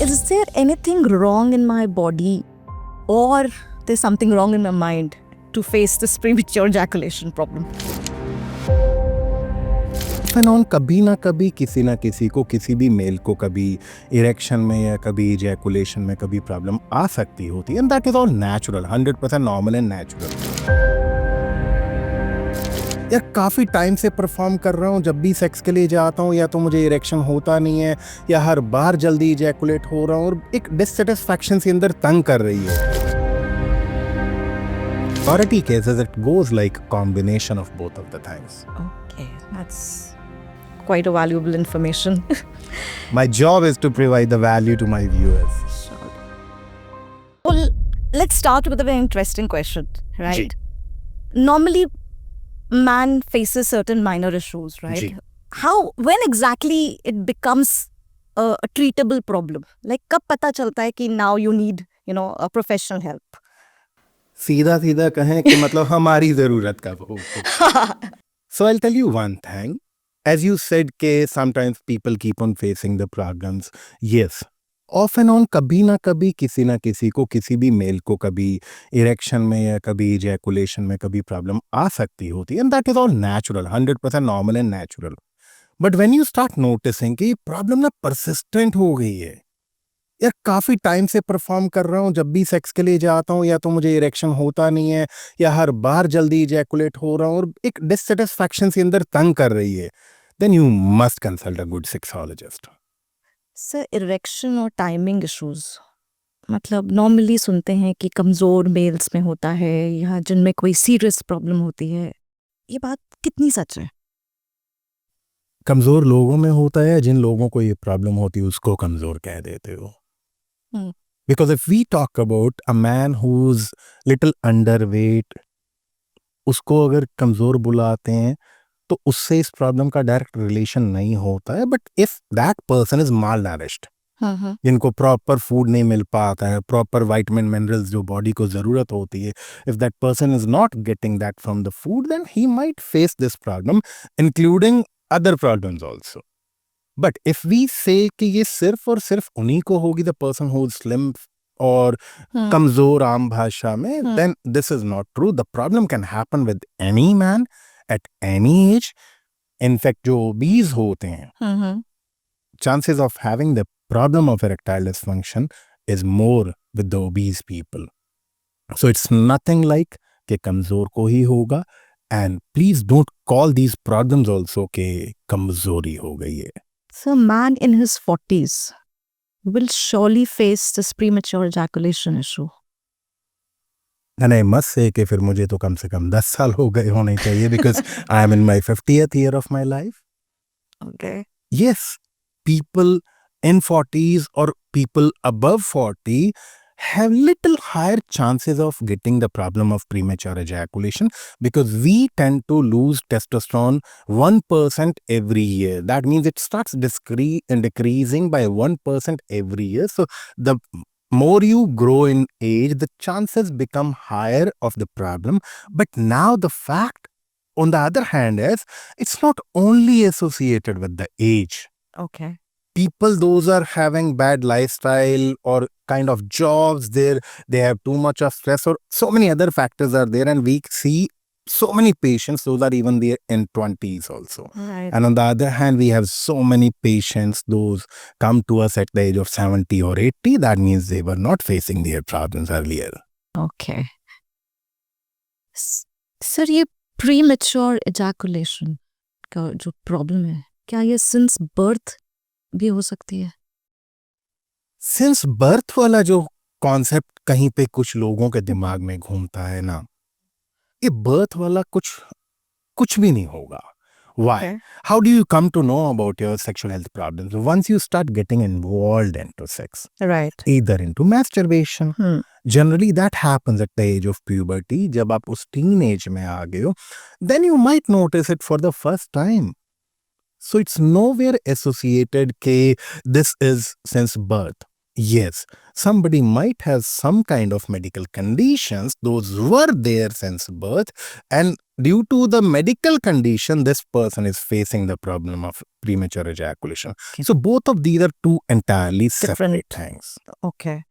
Is there anything wrong in my body or there's something wrong in my mind to face this premature ejaculation problem? फिनॉन कभी ना कभी किसी ना किसी को, किसी भी मेल को कभी इरेक्शन में या कभी इजैकुलेशन में कभी प्रॉब्लम आ सकती होती है, and that is all natural, 100% normal and natural. यार काफ़ी टाइम से परफॉर्म कर रहा हूँ, जब भी सेक्स के लिए जाता हूँ या तो मुझे इरेक्शन होता नहीं है या हर बार जल्दी इजैकुलेट हो रहा हूँ और एक डिससेटिस्फैक्शन सी अंदर तंग कर रही है। Majority cases it goes like combination of both of the things. Okay, that's quite a valuable information. My job is to provide the value to my viewers. Sure. Well, let's start with a very interesting question, right? Normally, man faces certain minor issues, right? Ji. When exactly it becomes a treatable problem? Like, कब पता चलता है कि now you need, a professional help? सीधा सीधा कहें कि मतलब हमारी जरूरत कब हो। So I'll tell you one thing. As you said कि sometimes people keep on facing the problems. Yes. Off and on कभी ना कभी किसी ना किसी को, किसी भी मेल को कभी इरेक्शन में या कभी इजैकुलेशन में कभी प्रॉब्लम आ सकती होती है, and that is all natural, 100% normal and natural. But when you start noticing कि प्रॉब्लम ना परसिस्टेंट हो गई है, यार काफ़ी टाइम से परफॉर्म कर रहा हूँ, जब भी सेक्स के लिए जाता हूँ या तो मुझे इरेक्शन होता नहीं है या हर बार जल्दी इजैकुलेट हो रहा हूँ और एक डिससेटिस्फैक्शन सी अंदर तंग कर रही है, then you must consult a good sexologist. Sir, erection और टाइमिंग इश्यूज मतलब नॉर्मली सुनते हैं कि कमज़ोर मेल्स में होता है या जिनमें कोई सीरियस प्रॉब्लम होती है, ये बात कितनी सच है? कमज़ोर लोगों में होता है, जिन लोगों को ये प्रॉब्लम होती है उसको कमज़ोर कह देते हो। Because if we talk about a man who is little underweight, उसको अगर कमज़ोर बुलाते हैं तो उससे इस प्रॉब्लम का डायरेक्ट रिलेशन नहीं होता है। But if that person is malnourished, जिनको प्रॉपर फूड नहीं मिल पाता है, प्रॉपर विटामिन मिनरल्स जो बॉडी को ज़रूरत होती है, if that person is not getting that from the food, then he might face this problem including other problems also. But if we say कि ये सिर्फ और सिर्फ उन्हीं को होगी, the person who is slim और कमजोर आम भाषा में, then this is not true. The problem can happen with any man at any as. In fact जो ओबीज होते हैं, chances of having the problem of erectile dysfunction is more with the obese people. So it's nothing like कि कमजोर को ही होगा, and please don't call these problems also कि कमजोरी हो गई है। So a man in his 40s will surely face this premature ejaculation issue. And I must say कि फिर मुझे तो कम से कम 10 साल हो गए होने चाहिए, because I am in my 50th year of my life. Okay. Yes, people in 40s or people above 40 have little higher chances of getting the problem of premature ejaculation, because we tend to lose testosterone 1% every year. That means it starts decreasing by 1% every year. So the more you grow in age, the chances become higher of the problem. But now the fact, on the other hand, is it's not only associated with the age. Okay. People, those are having bad lifestyle or kind of jobs there, they have too much of stress, or so many other factors are there, and we see so many patients, those are even there in 20s also. Right. And on the other hand, we have so many patients, those come to us at the age of 70 or 80. That means they were not facing their problems earlier. Okay. Sir, ये premature ejaculation का जो problem है, क्या ये since birth भी हो सकती है? सिंस बर्थ वाला जो कॉन्सेप्ट कहीं पे कुछ लोगों के दिमाग में घूमता है ना, ये बर्थ वाला कुछ भी नहीं होगा। Why? Okay. How do you come to know about your sexual health problems? Once you start getting involved into sex, Right. either into masturbation, generally that happens at the age of puberty, जब आप उस teenage में आ गए हो, then you might notice it for the first time. So it's nowhere associated कि this is since birth. Yes, somebody might have some kind of medical conditions, those were there since birth, and due to the medical condition, this person is facing the problem of premature ejaculation. Okay. So both of these are two entirely separate Different. things. Okay.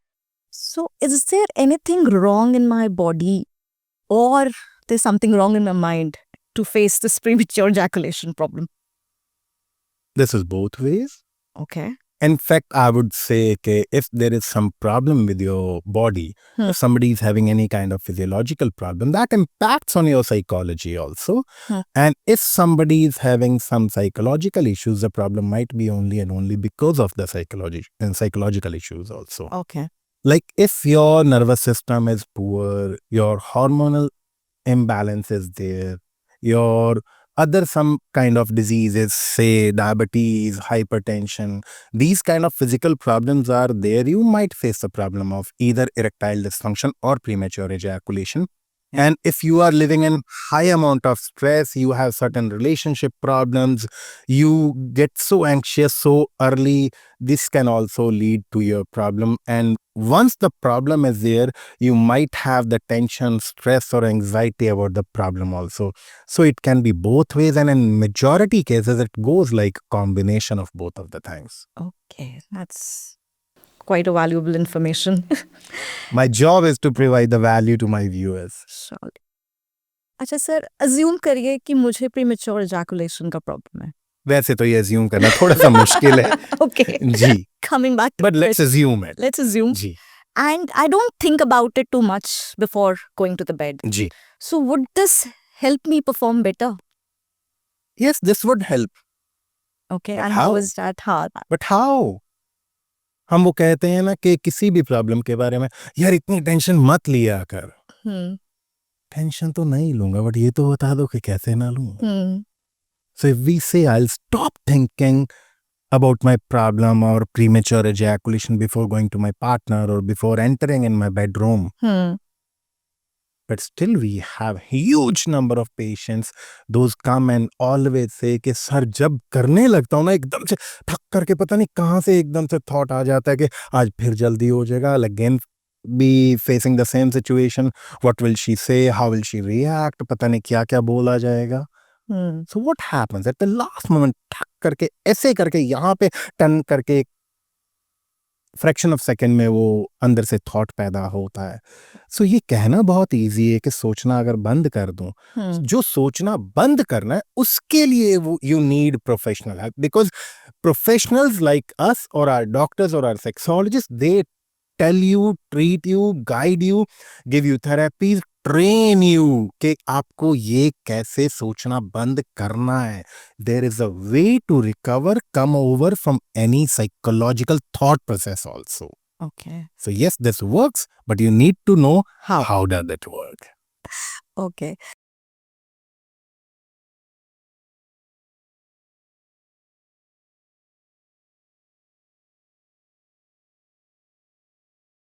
So, is there anything wrong in my body or there's something wrong in my mind to face this premature ejaculation problem? This is both ways. Okay. In fact, I would say that if there is some problem with your body, Hmm. if somebody is having any kind of physiological problem, that impacts on your psychology also. Hmm. And if somebody is having some psychological issues, the problem might be only and only because of the psychological issues also. Okay. Like if your nervous system is poor, your hormonal imbalance is there, your other some kind of diseases, say diabetes, hypertension, these kind of physical problems are there, you might face the problem of either erectile dysfunction or premature ejaculation. And if you are living in high amount of stress, you have certain relationship problems, you get so anxious so early, this can also lead to your problem. And once the problem is there, you might have the tension, stress or anxiety about the problem also. So it can be both ways, and in majority cases it goes like combination of both of the things. Okay. That's quite a valuable information. My job is to provide the value to my viewers. Surely. अच्छा sir, assume करिए कि मुझे premature ejaculation का problem है. वैसे तो ये assume करना थोड़ा सा मुश्किल है. Okay. Ji. Coming back to But let's it. assume it. Let's assume. Ji. And I don't think about it too much before going to the bed. Ji. So would this help me perform better? Yes, this would help. Okay. But And how? how is that hard? But how? हम वो कहते हैं ना कि किसी भी problem के बारे में यार इतनी टेंशन मत लिया कर. टेंशन तो नहीं लूंगा, बट ये तो बता दो कि कैसे ना लूं. So if we say I'll stop thinking about my problem or premature ejaculation before going to my partner or before entering in my bedroom, but still we have huge number of patients, those come and always say कि sir जब करने लगता हूँ ना एकदम से ठक करके पता नहीं कहाँ से एकदम से थॉट आ जाता है कि आज फिर जल्दी हो जाएगा. Again be facing the same situation, what will she say, how will she react, पता नहीं क्या क्या बोला जाएगा. So what happens at the last moment, ठक करके ऐसे करके यहाँ पे टर्न करके फ्रैक्शन ऑफ सेकंड में वो अंदर से थॉट पैदा होता है. सो ये कहना बहुत इजी है कि सोचना अगर बंद कर दूं, जो सोचना बंद करना है उसके लिए वो you need professional help, because professionals like us और आवर डॉक्टर्स और our sexologist, they tell you, treat you, guide you, give you therapies, train you कि आपको ये कैसे सोचना बंद करना है. There is a way to recover, come over from any psychological thought process also. Okay. So yes, this works, but you need to know How? how does it work. Okay.